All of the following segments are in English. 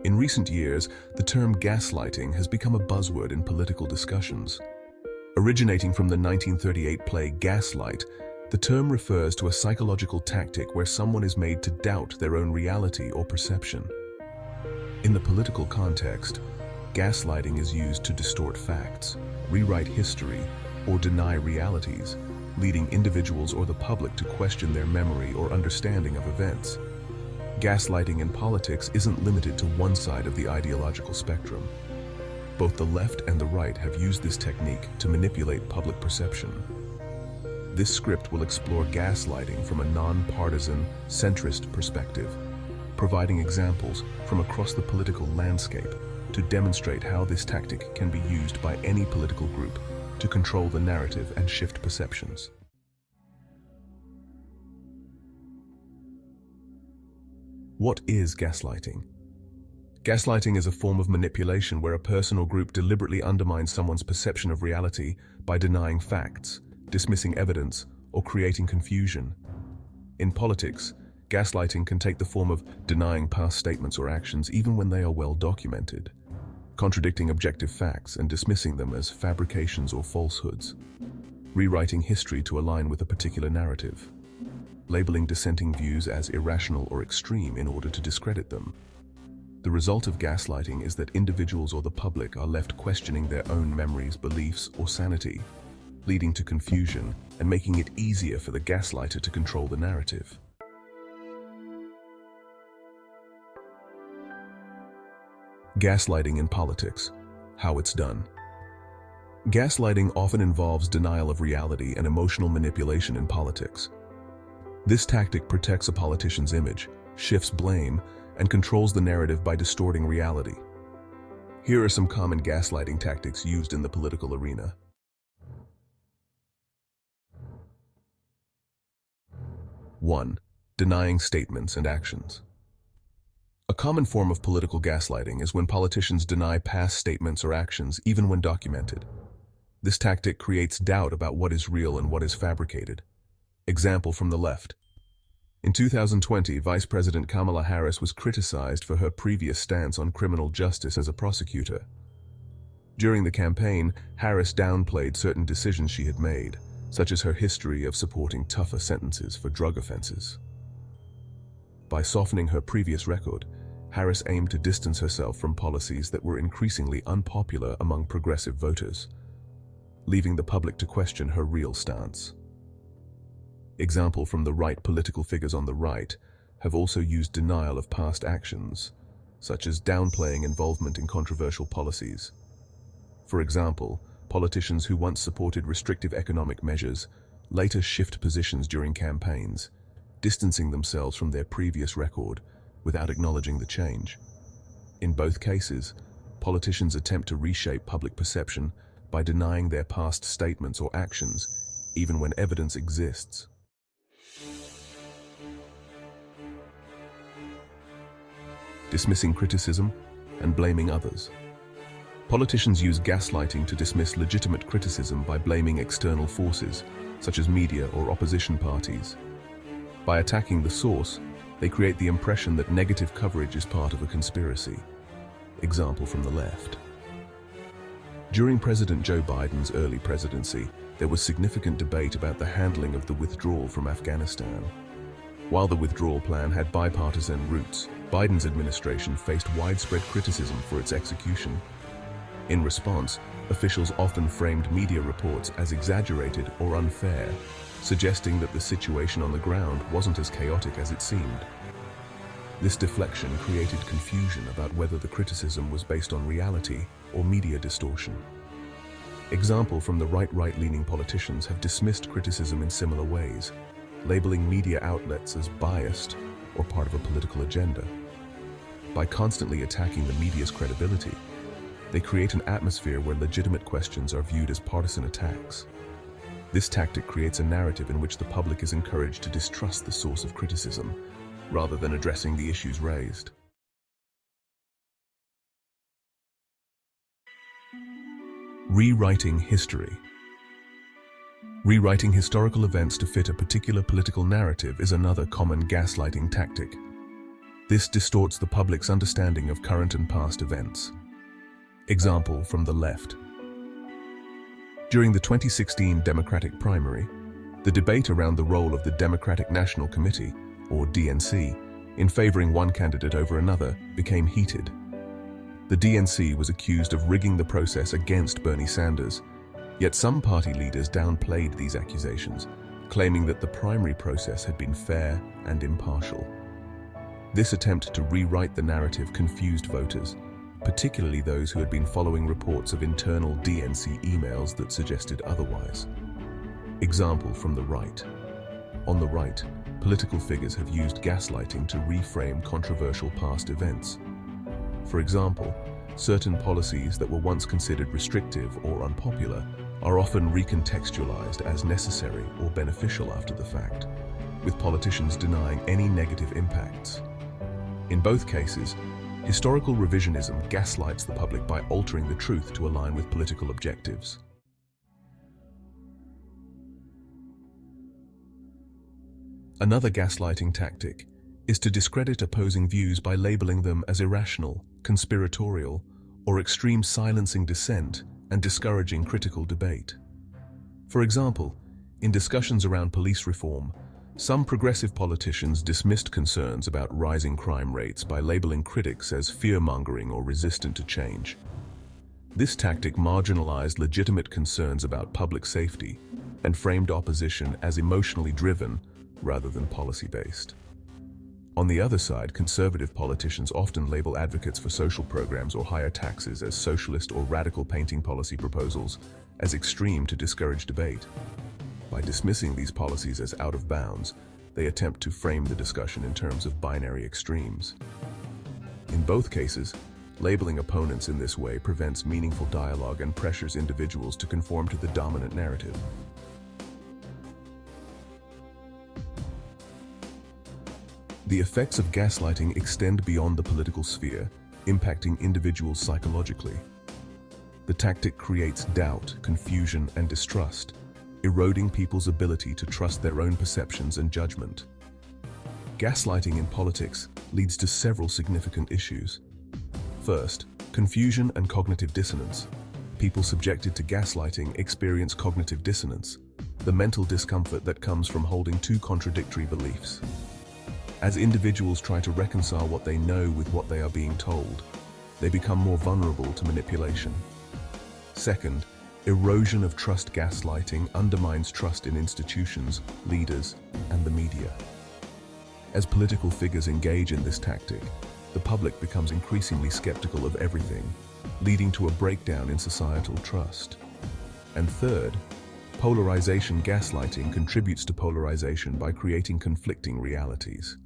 In recent years, the term gaslighting has become a buzzword in political discussions. Originating from the 1938 play Gaslight, the term refers to a psychological tactic where someone is made to doubt their own reality or perception. In the political context, gaslighting is used to distort facts, rewrite history, or deny realities, leading individuals or the public to question their memory or understanding of events. Gaslighting in politics isn't limited to one side of the ideological spectrum. Both the left and the right have used this technique to manipulate public perception. This script will explore gaslighting from a non-partisan, centrist perspective, providing examples from across the political landscape to demonstrate how this tactic can be used by any political group to control the narrative and shift perceptions. What is gaslighting? Gaslighting is a form of manipulation where a person or group deliberately undermines someone's perception of reality by denying facts, dismissing evidence, or creating confusion. In politics, gaslighting can take the form of denying past statements or actions even when they are well documented, contradicting objective facts and dismissing them as fabrications or falsehoods, rewriting history to align with a particular narrative, labeling dissenting views as irrational or extreme in order to discredit them. The result of gaslighting is that individuals or the public are left questioning their own memories, beliefs, or sanity, leading to confusion and making it easier for the gaslighter to control the narrative. Gaslighting in politics. How it's done. Gaslighting often involves denial of reality and emotional manipulation in politics. This tactic protects a politician's image, shifts blame, and controls the narrative by distorting reality. Here are some common gaslighting tactics used in the political arena. 1. Denying statements and actions. A common form of political gaslighting is when politicians deny past statements or actions even when documented. This tactic creates doubt about what is real and what is fabricated. Example from the left. In 2020, Vice President Kamala Harris was criticized for her previous stance on criminal justice as a prosecutor. During the campaign, Harris downplayed certain decisions she had made, such as her history of supporting tougher sentences for drug offenses. By softening her previous record, Harris aimed to distance herself from policies that were increasingly unpopular among progressive voters, leaving the public to question her real stance. Example from the right. Political figures on the right have also used denial of past actions, such as downplaying involvement in controversial policies. For example, politicians who once supported restrictive economic measures later shift positions during campaigns, distancing themselves from their previous record without acknowledging the change. In both cases, politicians attempt to reshape public perception by denying their past statements or actions, even when evidence exists. Dismissing criticism and blaming others. Politicians use gaslighting to dismiss legitimate criticism by blaming external forces, such as media or opposition parties. By attacking the source, they create the impression that negative coverage is part of a conspiracy. Example from the left. During President Joe Biden's early presidency, there was significant debate about the handling of the withdrawal from Afghanistan. While the withdrawal plan had bipartisan roots, Biden's administration faced widespread criticism for its execution. In response, officials often framed media reports as exaggerated or unfair, suggesting that the situation on the ground wasn't as chaotic as it seemed. This deflection created confusion about whether the criticism was based on reality or media distortion. Example from the right-leaning politicians have dismissed criticism in similar ways, labeling media outlets as biased or part of a political agenda. By constantly attacking the media's credibility, they create an atmosphere where legitimate questions are viewed as partisan attacks. This tactic creates a narrative in which the public is encouraged to distrust the source of criticism, rather than addressing the issues raised. Rewriting history. Rewriting historical events to fit a particular political narrative is another common gaslighting tactic. This distorts the public's understanding of current and past events. Example from the left. During the 2016 Democratic primary, the debate around the role of the Democratic National Committee, or DNC, in favoring one candidate over another became heated. The DNC was accused of rigging the process against Bernie Sanders, yet some party leaders downplayed these accusations, claiming that the primary process had been fair and impartial. This attempt to rewrite the narrative confused voters, particularly those who had been following reports of internal DNC emails that suggested otherwise. Example from the right. On the right, political figures have used gaslighting to reframe controversial past events. For example, certain policies that were once considered restrictive or unpopular are often recontextualized as necessary or beneficial after the fact, with politicians denying any negative impacts. In both cases, historical revisionism gaslights the public by altering the truth to align with political objectives. Another gaslighting tactic is to discredit opposing views by labeling them as irrational, conspiratorial, or extreme, silencing dissent and discouraging critical debate. For example, in discussions around police reform, some progressive politicians dismissed concerns about rising crime rates by labeling critics as fear-mongering or resistant to change. This tactic marginalized legitimate concerns about public safety and framed opposition as emotionally driven rather than policy-based. On the other side, conservative politicians often label advocates for social programs or higher taxes as socialist or radical, painting policy proposals as extreme to discourage debate. By dismissing these policies as out of bounds, they attempt to frame the discussion in terms of binary extremes. In both cases, labeling opponents in this way prevents meaningful dialogue and pressures individuals to conform to the dominant narrative. The effects of gaslighting extend beyond the political sphere, impacting individuals psychologically. The tactic creates doubt, confusion, and distrust, eroding people's ability to trust their own perceptions and judgment. Gaslighting in politics leads to several significant issues. First, confusion and cognitive dissonance. People subjected to gaslighting experience cognitive dissonance, the mental discomfort that comes from holding two contradictory beliefs. As individuals try to reconcile what they know with what they are being told, they become more vulnerable to manipulation. Second, erosion of trust. Gaslighting undermines trust in institutions, leaders, and the media. As political figures engage in this tactic, the public becomes increasingly skeptical of everything, leading to a breakdown in societal trust. And third, polarization. Gaslighting contributes to polarization by creating conflicting realities.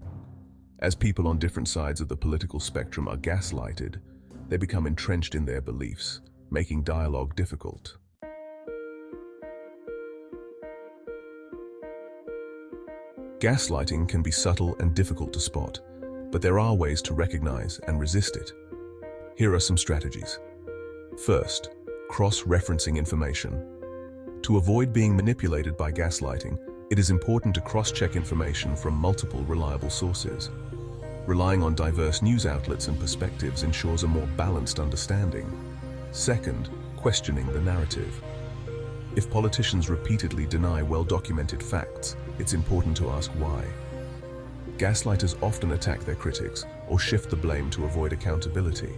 As people on different sides of the political spectrum are gaslighted, they become entrenched in their beliefs, making dialogue difficult. Gaslighting can be subtle and difficult to spot, but there are ways to recognize and resist it. Here are some strategies. First, cross-referencing information. To avoid being manipulated by gaslighting, it is important to cross-check information from multiple reliable sources. Relying on diverse news outlets and perspectives ensures a more balanced understanding. Second, questioning the narrative. If politicians repeatedly deny well-documented facts, it's important to ask why. Gaslighters often attack their critics or shift the blame to avoid accountability.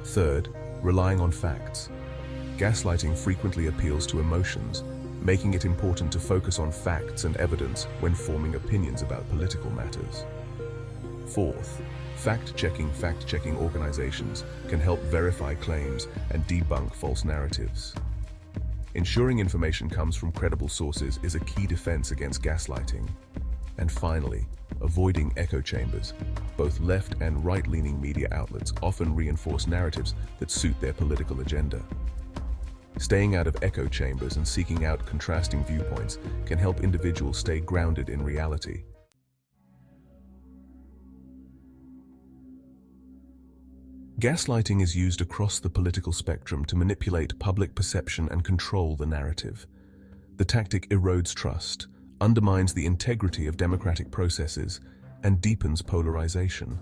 Third, relying on facts. Gaslighting frequently appeals to emotions, making it important to focus on facts and evidence when forming opinions about political matters. Fourth, fact-checking. Fact-checking organizations can help verify claims and debunk false narratives. Ensuring information comes from credible sources is a key defense against gaslighting. And finally, avoiding echo chambers. Both left and right-leaning media outlets often reinforce narratives that suit their political agenda. Staying out of echo chambers and seeking out contrasting viewpoints can help individuals stay grounded in reality. Gaslighting is used across the political spectrum to manipulate public perception and control the narrative. The tactic erodes trust, undermines the integrity of democratic processes, and deepens polarization,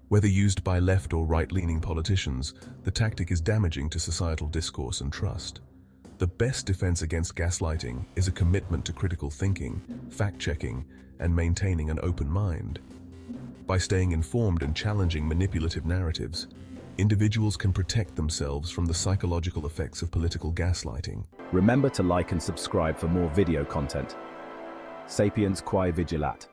Whether used by left or right-leaning politicians, the tactic is damaging to societal discourse and trust. The best defense against gaslighting is a commitment to critical thinking, fact-checking, and maintaining an open mind. By staying informed and challenging manipulative narratives, individuals can protect themselves from the psychological effects of political gaslighting. Remember to like and subscribe for more video content. Sapiens quae vigilat.